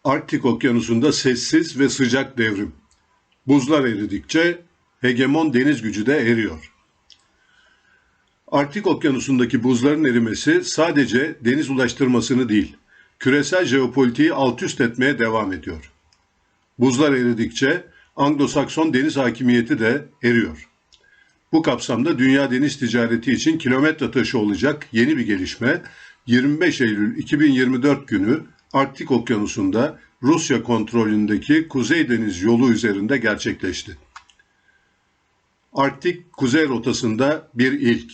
Arktik Okyanusu'nda sessiz ve sıcak devrim. Buzlar eridikçe hegemon deniz gücü de eriyor. Arktik Okyanusu'ndaki buzların erimesi sadece deniz ulaştırmasını değil, küresel jeopolitiği alt üst etmeye devam ediyor. Buzlar eridikçe Anglo-Sakson deniz hakimiyeti de eriyor. Bu kapsamda dünya deniz ticareti için kilometre taşı olacak yeni bir gelişme 25 Eylül 2024 günü Arktik Okyanusu'nda Rusya kontrolündeki Kuzey Deniz Yolu üzerinde gerçekleşti. Arktik Kuzey rotasında bir ilk.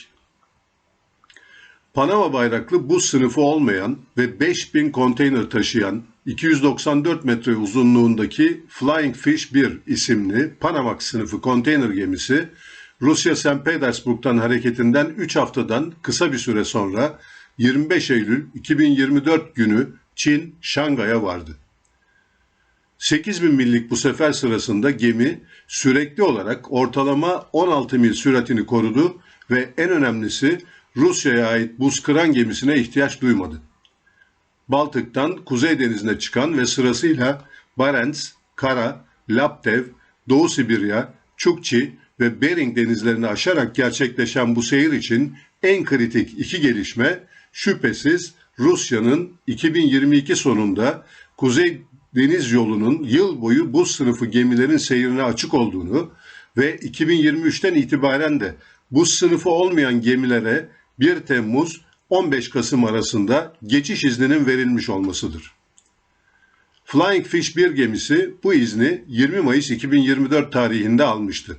Panama bayraklı buz sınıfı olmayan ve 5000 konteyner taşıyan 294 metre uzunluğundaki Flying Fish 1 isimli Panamax sınıfı konteyner gemisi Rusya St. Petersburg'dan hareketinden 3 haftadan kısa bir süre sonra 25 Eylül 2024 günü Çin, Şangay'a vardı. 8.000 millik bu sefer sırasında gemi sürekli olarak ortalama 16 mil süratini korudu ve en önemlisi Rusya'ya ait buz kıran gemisine ihtiyaç duymadı. Baltık'tan Kuzey Denizi'ne çıkan ve sırasıyla Barents, Kara, Laptev, Doğu Sibirya, Çukçi ve Bering denizlerini aşarak gerçekleşen bu seyir için en kritik iki gelişme şüphesiz Rusya'nın 2022 sonunda Kuzey Deniz Yolu'nun yıl boyu buz sınıfı gemilerin seyrine açık olduğunu ve 2023'ten itibaren de buz sınıfı olmayan gemilere 1 Temmuz 15 Kasım arasında geçiş izninin verilmiş olmasıdır. Flying Fish 1 gemisi bu izni 20 Mayıs 2024 tarihinde almıştı.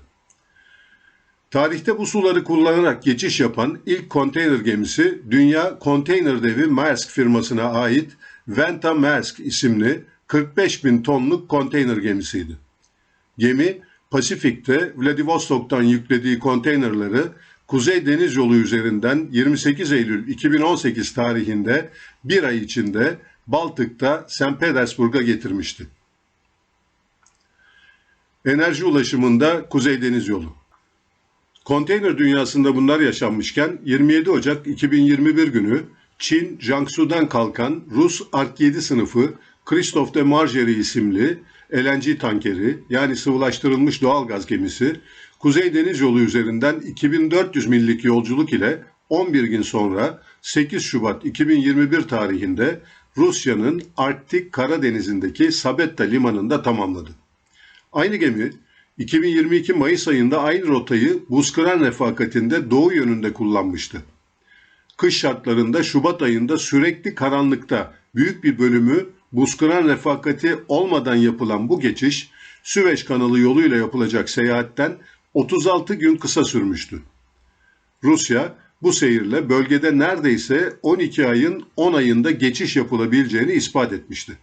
Tarihte bu suları kullanarak geçiş yapan ilk konteyner gemisi Dünya Konteyner Devi Maersk firmasına ait Venta Maersk isimli 45 bin tonluk konteyner gemisiydi. Gemi Pasifik'te Vladivostok'tan yüklediği konteynerleri Kuzey Deniz Yolu üzerinden 28 Eylül 2018 tarihinde bir ay içinde Baltık'ta St. Petersburg'a getirmişti. Enerji ulaşımında Kuzey Deniz Yolu. Konteyner dünyasında bunlar yaşanmışken 27 Ocak 2021 günü Çin Jiangsu'dan kalkan Rus Ark 7 sınıfı Christophe de Margerie isimli LNG tankeri yani sıvılaştırılmış doğalgaz gemisi Kuzey Deniz Yolu üzerinden 2400 millik yolculuk ile 11 gün sonra 8 Şubat 2021 tarihinde Rusya'nın Arktik Karadeniz'indeki Sabetta limanında tamamladı. Aynı gemi 2022 Mayıs ayında aynı rotayı Buzkıran refakatinde doğu yönünde kullanmıştı. Kış şartlarında Şubat ayında sürekli karanlıkta büyük bir bölümü Buzkıran refakati olmadan yapılan bu geçiş Süveyş kanalı yoluyla yapılacak seyahatten 36 gün kısa sürmüştü. Rusya bu seyirle bölgede neredeyse 12 ayın 10 ayında geçiş yapılabileceğini ispat etmişti.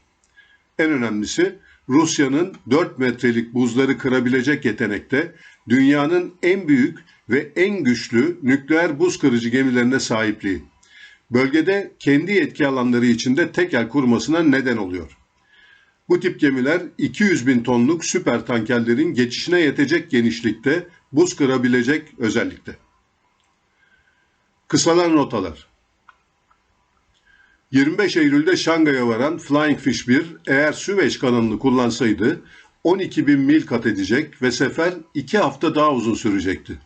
En önemlisi Rusya'nın 4 metrelik buzları kırabilecek yetenekte dünyanın en büyük ve en güçlü nükleer buz kırıcı gemilerine sahipliği. Bölgede kendi yetki alanları içinde tekel kurmasına neden oluyor. Bu tip gemiler 200 bin tonluk süper tankerlerin geçişine yetecek genişlikte buz kırabilecek özellikte. Kısalan notalar. 25 Eylül'de Şangay'a varan Flying Fish 1 eğer Süveyş kanalını kullansaydı 12 bin mil kat edecek ve sefer 2 hafta daha uzun sürecekti.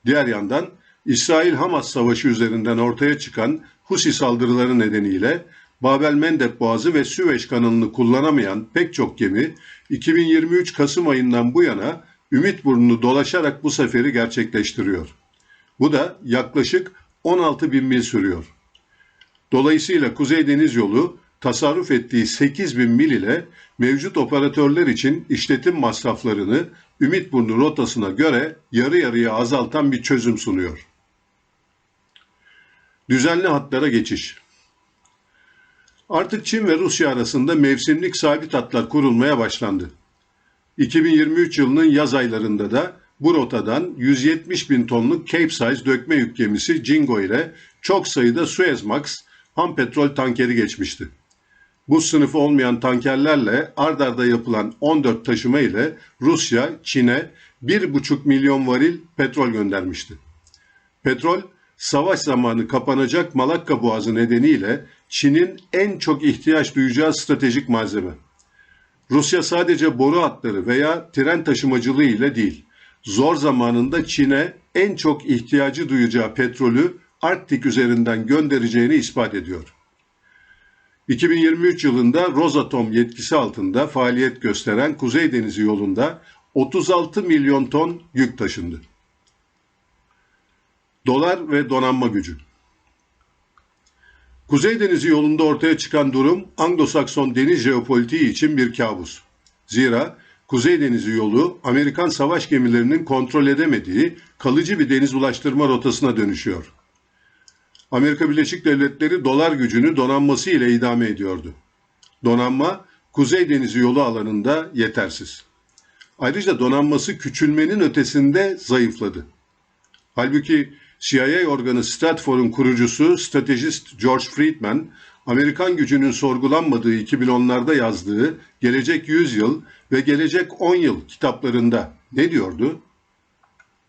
Diğer yandan İsrail-Hamas savaşı üzerinden ortaya çıkan Husi saldırıları nedeniyle Bab-el-Mendeb Boğazı ve Süveyş kanalını kullanamayan pek çok gemi 2023 Kasım ayından bu yana Ümitburnu'nu dolaşarak bu seferi gerçekleştiriyor. Bu da yaklaşık 16 bin mil sürüyor. Dolayısıyla Kuzey Deniz Yolu tasarruf ettiği 8 bin mil ile mevcut operatörler için işletim masraflarını Ümitburnu rotasına göre yarı yarıya azaltan bir çözüm sunuyor. Düzenli hatlara geçiş. Artık Çin ve Rusya arasında mevsimlik sabit hatlar kurulmaya başlandı. 2023 yılının yaz aylarında da bu rotadan 170 bin tonluk Capesize dökme yük gemisi Jingo ile çok sayıda Suezmax ham petrol tankeri geçmişti. Bu sınıfı olmayan tankerlerle ard arda yapılan 14 taşıma ile Rusya, Çin'e 1,5 milyon varil petrol göndermişti. Petrol, savaş zamanı kapanacak Malakka Boğazı nedeniyle Çin'in en çok ihtiyaç duyacağı stratejik malzeme. Rusya sadece boru hatları veya tren taşımacılığı ile değil, zor zamanında Çin'e en çok ihtiyacı duyacağı petrolü Arktik üzerinden göndereceğini ispat ediyor. 2023 yılında Rosatom yetkisi altında faaliyet gösteren Kuzey Denizi yolunda 36 milyon ton yük taşındı. Dolar ve donanma gücü. Kuzey Denizi yolunda ortaya çıkan durum Anglo-Sakson deniz jeopolitiği için bir kabus. Zira Kuzey Denizi yolu Amerikan savaş gemilerinin kontrol edemediği kalıcı bir deniz ulaştırma rotasına dönüşüyor. Amerika Birleşik Devletleri dolar gücünü donanması ile idame ediyordu. Donanma Kuzey Denizi yolu alanında yetersiz. Ayrıca donanması küçülmenin ötesinde zayıfladı. Halbuki CIA organı Stratfor'un kurucusu stratejist George Friedman, Amerikan gücünün sorgulanmadığı 2010'larda yazdığı Gelecek Yüzyıl ve Gelecek 10 Yıl kitaplarında ne diyordu?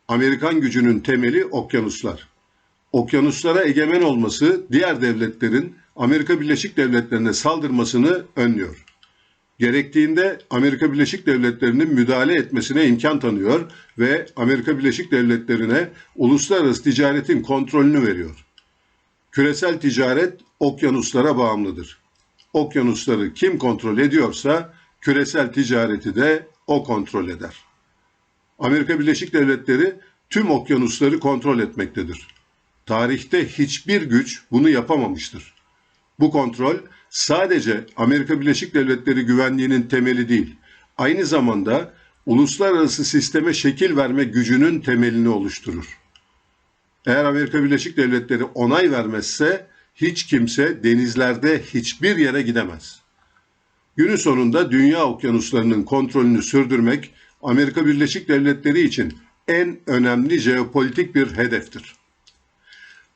Amerikan gücünün temeli okyanuslar. Okyanuslara egemen olması diğer devletlerin Amerika Birleşik Devletleri'ne saldırmasını önlüyor. Gerektiğinde Amerika Birleşik Devletleri'nin müdahale etmesine imkan tanıyor ve Amerika Birleşik Devletleri'ne uluslararası ticaretin kontrolünü veriyor. Küresel ticaret okyanuslara bağımlıdır. Okyanusları kim kontrol ediyorsa küresel ticareti de o kontrol eder. Amerika Birleşik Devletleri tüm okyanusları kontrol etmektedir. Tarihte hiçbir güç bunu yapamamıştır. Bu kontrol sadece Amerika Birleşik Devletleri güvenliğinin temeli değil, aynı zamanda uluslararası sisteme şekil verme gücünün temelini oluşturur. Eğer Amerika Birleşik Devletleri onay vermezse hiç kimse denizlerde hiçbir yere gidemez. Günün sonunda dünya okyanuslarının kontrolünü sürdürmek Amerika Birleşik Devletleri için en önemli jeopolitik bir hedeftir.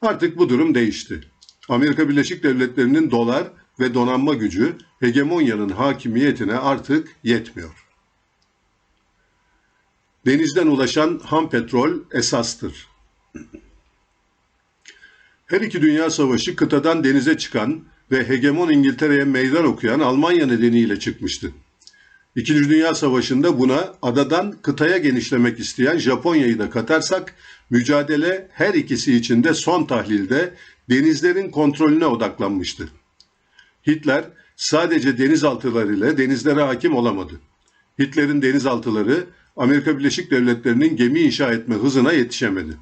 Artık bu durum değişti. Amerika Birleşik Devletleri'nin dolar ve donanma gücü hegemonyanın hakimiyetine artık yetmiyor. Denizden ulaşan ham petrol esastır. Her iki dünya savaşı kıtadan denize çıkan ve hegemon İngiltere'ye meydan okuyan Almanya nedeniyle çıkmıştı. İkinci Dünya Savaşı'nda buna adadan kıtaya genişlemek isteyen Japonya'yı da katarsak, mücadele her ikisi için de son tahlilde denizlerin kontrolüne odaklanmıştı. Hitler sadece denizaltılarıyla denizlere hakim olamadı. Hitler'in denizaltıları Amerika Birleşik Devletleri'nin gemi inşa etme hızına yetişemedi.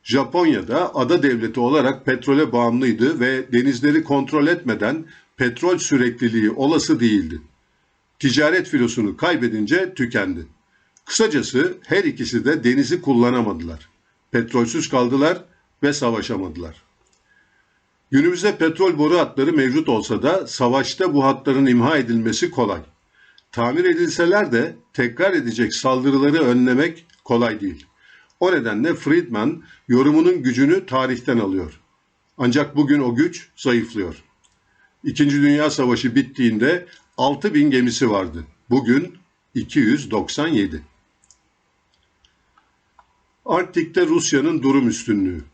Japonya da ada devleti olarak petrole bağımlıydı ve denizleri kontrol etmeden petrol sürekliliği olası değildi. Ticaret filosunu kaybedince tükendi. Kısacası her ikisi de denizi kullanamadılar. Petrolsüz kaldılar ve savaşamadılar. Günümüzde petrol boru hatları mevcut olsa da savaşta bu hatların imha edilmesi kolay. Tamir edilseler de tekrar edecek saldırıları önlemek kolay değil. O nedenle Friedman yorumunun gücünü tarihten alıyor. Ancak bugün o güç zayıflıyor. İkinci Dünya Savaşı bittiğinde 6.000 gemisi vardı. Bugün 297. Arktik'te Rusya'nın durum üstünlüğü.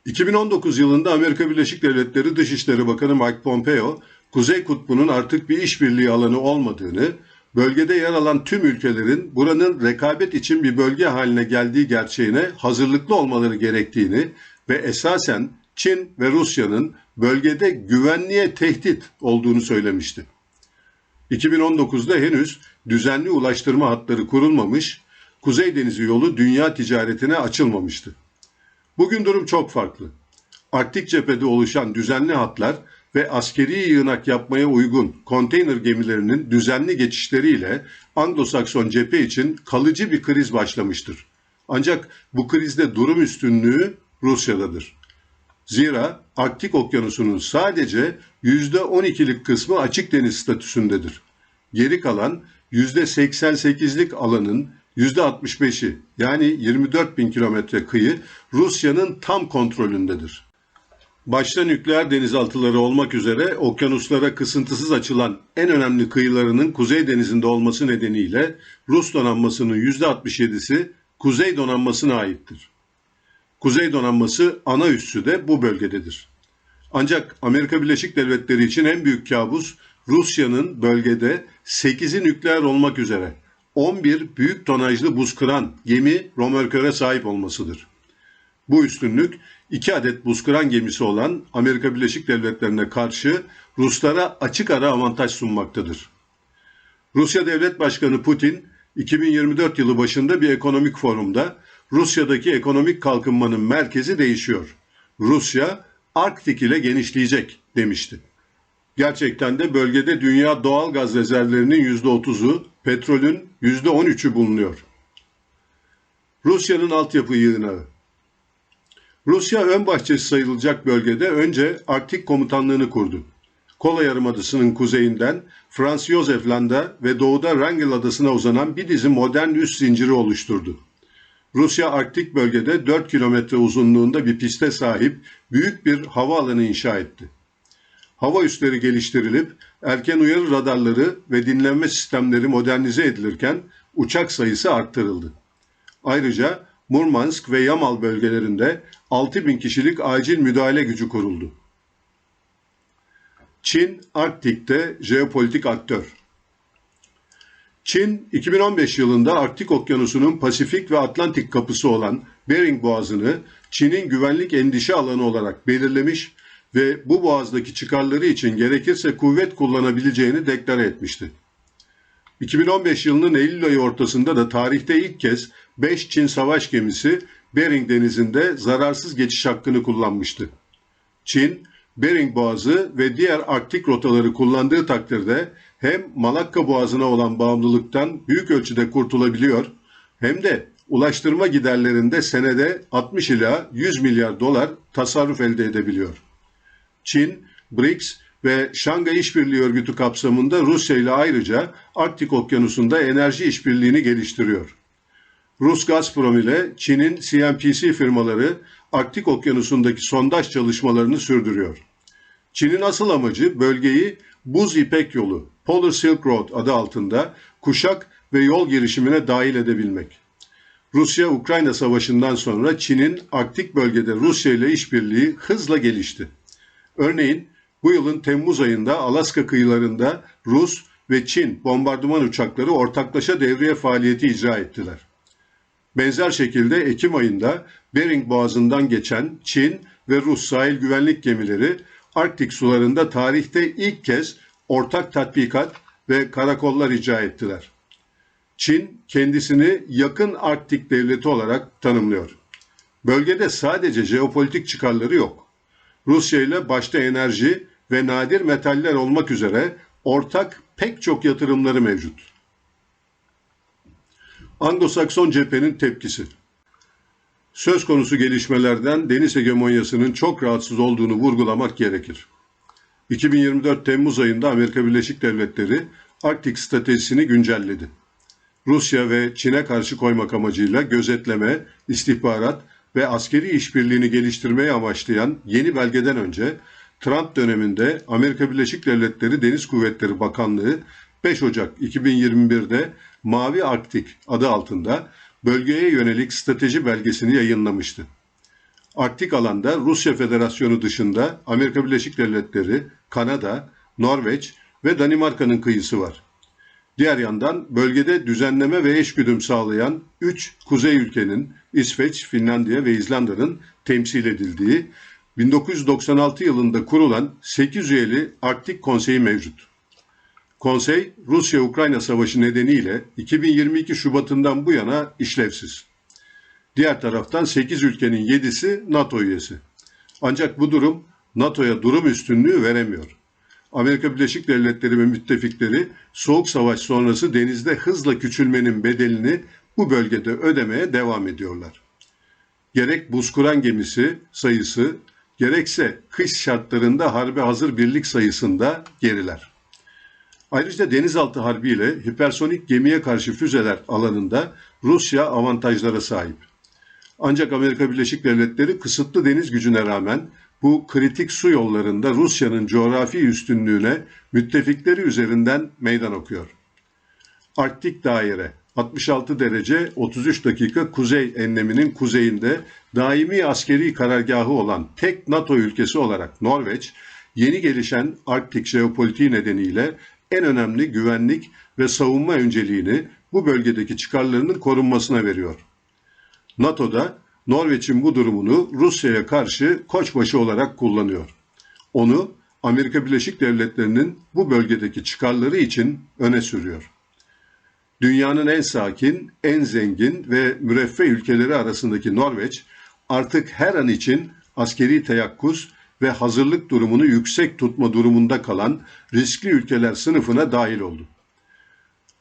2019 yılında Amerika Birleşik Devletleri Dışişleri Bakanı Mike Pompeo, Kuzey Kutbu'nun artık bir işbirliği alanı olmadığını, bölgede yer alan tüm ülkelerin buranın rekabet için bir bölge haline geldiği gerçeğine hazırlıklı olmaları gerektiğini ve esasen Çin ve Rusya'nın bölgede güvenliğe tehdit olduğunu söylemişti. 2019'da henüz düzenli ulaştırma hatları kurulmamış, Kuzey Denizi yolu dünya ticaretine açılmamıştı. Bugün durum çok farklı. Arktik cephede oluşan düzenli hatlar ve askeri yığınak yapmaya uygun konteyner gemilerinin düzenli geçişleriyle Anglo-Sakson cephe için kalıcı bir kriz başlamıştır. Ancak bu krizde durum üstünlüğü Rusya'dadır. Zira Arktik Okyanusu'nun sadece %12'lik kısmı açık deniz statüsündedir. Geri kalan %88'lik alanın %65'i yani 24.000 kilometre kıyı Rusya'nın tam kontrolündedir. Başta nükleer denizaltıları olmak üzere okyanuslara kısıntısız açılan en önemli kıyılarının Kuzey Denizi'nde olması nedeniyle Rus donanmasının %67'si Kuzey Donanması'na aittir. Kuzey Donanması ana üssü de bu bölgededir. Ancak Amerika Birleşik Devletleri için en büyük kabus Rusya'nın bölgede 8'i nükleer olmak üzere 11 büyük tonajlı buzkıran gemi römorköre sahip olmasıdır. Bu üstünlük 2 adet buzkıran gemisi olan Amerika Birleşik Devletleri'ne karşı Ruslara açık ara avantaj sunmaktadır. Rusya Devlet Başkanı Putin 2024 yılı başında bir ekonomik forumda Rusya'daki ekonomik kalkınmanın merkezi değişiyor. Rusya Arktik ile genişleyecek demişti. Gerçekten de bölgede dünya doğal gaz rezervlerinin %30'u, petrolün %13'ü bulunuyor. Rusya'nın altyapı yığınağı. Rusya ön bahçesi sayılacak bölgede önce Arktik Komutanlığı'nı kurdu. Kola Yarımadası'nın kuzeyinden Franz Josef Land'a ve doğuda Wrangel Adası'na uzanan bir dizi modern üs zinciri oluşturdu. Rusya Arktik bölgede 4 kilometre uzunluğunda bir piste sahip büyük bir havaalanı inşa etti. Hava üsleri geliştirilip erken uyarı radarları ve dinlenme sistemleri modernize edilirken uçak sayısı arttırıldı. Ayrıca Murmansk ve Yamal bölgelerinde 6.000 kişilik acil müdahale gücü kuruldu. Çin, Arktik'te jeopolitik aktör. Çin, 2015 yılında Arktik Okyanusu'nun Pasifik ve Atlantik kapısı olan Bering Boğazı'nı Çin'in güvenlik endişe alanı olarak belirlemiş ve bu boğazdaki çıkarları için gerekirse kuvvet kullanabileceğini deklare etmişti. 2015 yılının Eylül ayı ortasında da tarihte ilk kez 5 Çin savaş gemisi Bering Denizi'nde zararsız geçiş hakkını kullanmıştı. Çin, Bering Boğazı ve diğer Arktik rotaları kullandığı takdirde hem Malakka Boğazı'na olan bağımlılıktan büyük ölçüde kurtulabiliyor hem de ulaştırma giderlerinde senede 60 ila 100 milyar dolar tasarruf elde edebiliyor. Çin, BRICS ve Şangay İşbirliği Örgütü kapsamında Rusya ile ayrıca Arktik Okyanusu'nda enerji işbirliğini geliştiriyor. Rus Gazprom ile Çin'in CNPC firmaları Arktik Okyanusu'ndaki sondaj çalışmalarını sürdürüyor. Çin'in asıl amacı bölgeyi Buz İpek Yolu, Polar Silk Road adı altında kuşak ve yol girişimine dahil edebilmek. Rusya-Ukrayna savaşından sonra Çin'in Arktik bölgede Rusya ile işbirliği hızla gelişti. Örneğin bu yılın Temmuz ayında Alaska kıyılarında Rus ve Çin bombardıman uçakları ortaklaşa devriye faaliyeti icra ettiler. Benzer şekilde Ekim ayında Bering Boğazı'ndan geçen Çin ve Rus sahil güvenlik gemileri Arktik sularında tarihte ilk kez ortak tatbikat ve karakollar icra ettiler. Çin kendisini yakın Arktik devleti olarak tanımlıyor. Bölgede sadece jeopolitik çıkarları yok. Rusya ile başta enerji ve nadir metaller olmak üzere ortak pek çok yatırımları mevcut. Anglo-Sakson cephenin tepkisi. Söz konusu gelişmelerden deniz hegemonyasının çok rahatsız olduğunu vurgulamak gerekir. 2024 Temmuz ayında Amerika Birleşik Devletleri Arktik stratejisini güncelledi. Rusya ve Çin'e karşı koymak amacıyla gözetleme, istihbarat ve askeri işbirliğini geliştirmeyi amaçlayan yeni belgeden önce Trump döneminde Amerika Birleşik Devletleri Deniz Kuvvetleri Bakanlığı 5 Ocak 2021'de Mavi Arktik adı altında bölgeye yönelik strateji belgesini yayınlamıştı. Arktik alanda Rusya Federasyonu dışında Amerika Birleşik Devletleri, Kanada, Norveç ve Danimarka'nın kıyısı var. Diğer yandan bölgede düzenleme ve eşgüdüm sağlayan 3 kuzey ülkenin İsveç, Finlandiya ve İzlanda'nın temsil edildiği 1996 yılında kurulan 8 üyeli Arktik Konseyi mevcut. Konsey, Rusya-Ukrayna Savaşı nedeniyle 2022 Şubat'ından bu yana işlevsiz. Diğer taraftan 8 ülkenin 7'si NATO üyesi. Ancak bu durum NATO'ya durum üstünlüğü veremiyor. Amerika Birleşik Devletleri ve müttefikleri Soğuk Savaş sonrası denizde hızla küçülmenin bedelini bu bölgede ödemeye devam ediyorlar. Gerek buzkuran gemisi sayısı, gerekse kış şartlarında harbe hazır birlik sayısında geriler. Ayrıca denizaltı harbi ile hipersonik gemiye karşı füzeler alanında Rusya avantajlara sahip. Ancak Amerika Birleşik Devletleri kısıtlı deniz gücüne rağmen bu kritik su yollarında Rusya'nın coğrafi üstünlüğüne müttefikleri üzerinden meydan okuyor. Arktik daire 66 derece 33 dakika kuzey enleminin kuzeyinde daimi askeri karargahı olan tek NATO ülkesi olarak Norveç, yeni gelişen Arktik jeopolitiği nedeniyle en önemli güvenlik ve savunma önceliğini bu bölgedeki çıkarlarının korunmasına veriyor. NATO'da Norveç'in bu durumunu Rusya'ya karşı koçbaşı olarak kullanıyor. Onu Amerika Birleşik Devletleri'nin bu bölgedeki çıkarları için öne sürüyor. Dünyanın en sakin, en zengin ve müreffeh ülkeleri arasındaki Norveç artık her an için askeri teyakkuz ve hazırlık durumunu yüksek tutma durumunda kalan riskli ülkeler sınıfına dahil oldu.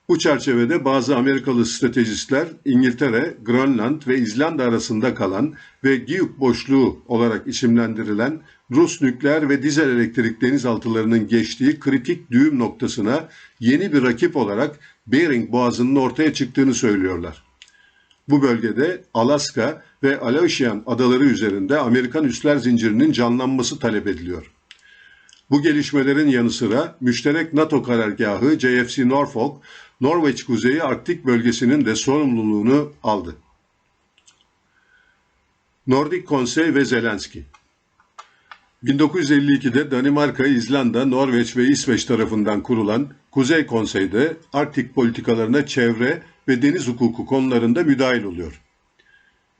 Bu çerçevede bazı Amerikalı stratejistler İngiltere, Grönland ve İzlanda arasında kalan ve Giyuk boşluğu olarak isimlendirilen Rus nükleer ve dizel elektrik denizaltılarının geçtiği kritik düğüm noktasına yeni bir rakip olarak Bering Boğazı'nın ortaya çıktığını söylüyorlar. Bu bölgede Alaska ve Aleutian adaları üzerinde Amerikan üsler zincirinin canlanması talep ediliyor. Bu gelişmelerin yanı sıra müşterek NATO karargahı JFC Norfolk, Norveç Kuzeyi Arktik bölgesinin de sorumluluğunu aldı. Nordik Konsey ve Zelenski 1952'de Danimarka, İzlanda, Norveç ve İsveç tarafından kurulan Kuzey Konsey'de Arktik politikalarına çevre ve deniz hukuku konularında müdahil oluyor.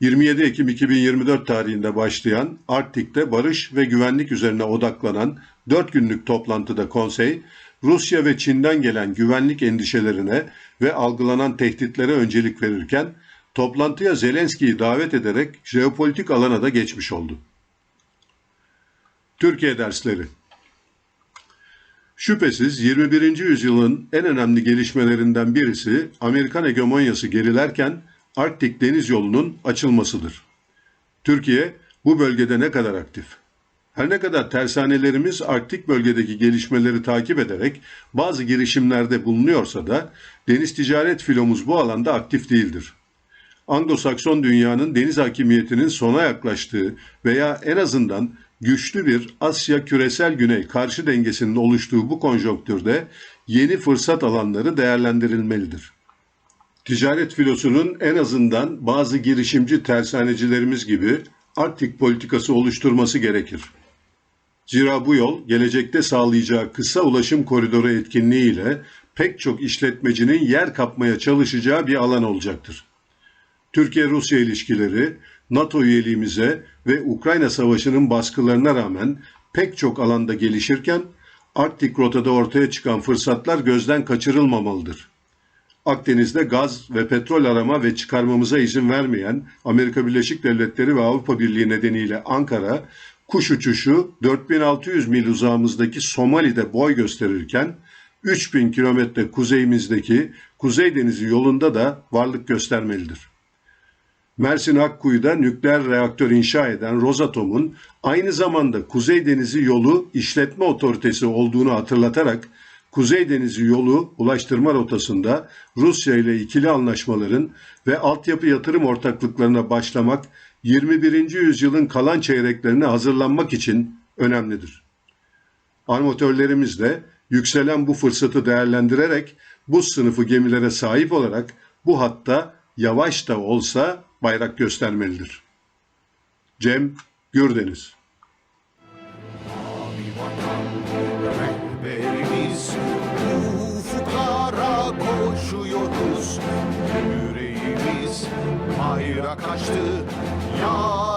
27 Ekim 2024 tarihinde başlayan Arktik'te barış ve güvenlik üzerine odaklanan 4 günlük toplantıda konsey, Rusya ve Çin'den gelen güvenlik endişelerine ve algılanan tehditlere öncelik verirken, toplantıya Zelenski'yi davet ederek jeopolitik alana da geçmiş oldu. Türkiye dersleri. Şüphesiz 21. yüzyılın en önemli gelişmelerinden birisi Amerikan hegemonyası gerilerken Arktik Deniz Yolu'nun açılmasıdır. Türkiye bu bölgede ne kadar aktif? Her ne kadar tersanelerimiz Arktik bölgedeki gelişmeleri takip ederek bazı girişimlerde bulunuyorsa da deniz ticaret filomuz bu alanda aktif değildir. Anglo-Sakson dünyanın deniz hakimiyetinin sona yaklaştığı veya en azından güçlü bir Asya küresel güney karşı dengesinin oluştuğu bu konjonktürde yeni fırsat alanları değerlendirilmelidir. Ticaret filosunun en azından bazı girişimci tersanecilerimiz gibi Arktik politikası oluşturması gerekir. Zira bu yol gelecekte sağlayacağı kısa ulaşım koridoru etkinliğiyle pek çok işletmecinin yer kapmaya çalışacağı bir alan olacaktır. Türkiye-Rusya ilişkileri, NATO üyeliğimize ve Ukrayna Savaşı'nın baskılarına rağmen pek çok alanda gelişirken, Arktik rotada ortaya çıkan fırsatlar gözden kaçırılmamalıdır. Akdeniz'de gaz ve petrol arama ve çıkarmamıza izin vermeyen Amerika Birleşik Devletleri ve Avrupa Birliği nedeniyle Ankara, kuş uçuşu 4600 mil uzağımızdaki Somali'de boy gösterirken, 3000 kilometre kuzeyimizdeki Kuzey Denizi yolunda da varlık göstermelidir. Mersin Akkuyu'da nükleer reaktör inşa eden Rosatom'un aynı zamanda Kuzey Denizi Yolu İşletme Otoritesi olduğunu hatırlatarak, Kuzey Denizi Yolu ulaştırma rotasında Rusya ile ikili anlaşmaların ve altyapı yatırım ortaklıklarına başlamak 21. yüzyılın kalan çeyreklerine hazırlanmak için önemlidir. Armatörlerimiz de yükselen bu fırsatı değerlendirerek bu sınıfı gemilere sahip olarak bu hatta yavaş da olsa bayrak göstermelidir. Cem Gürdeniz. Rehberimiz ufuklara koşuyoruz. Yüreğimiz bayrak açtı. Ya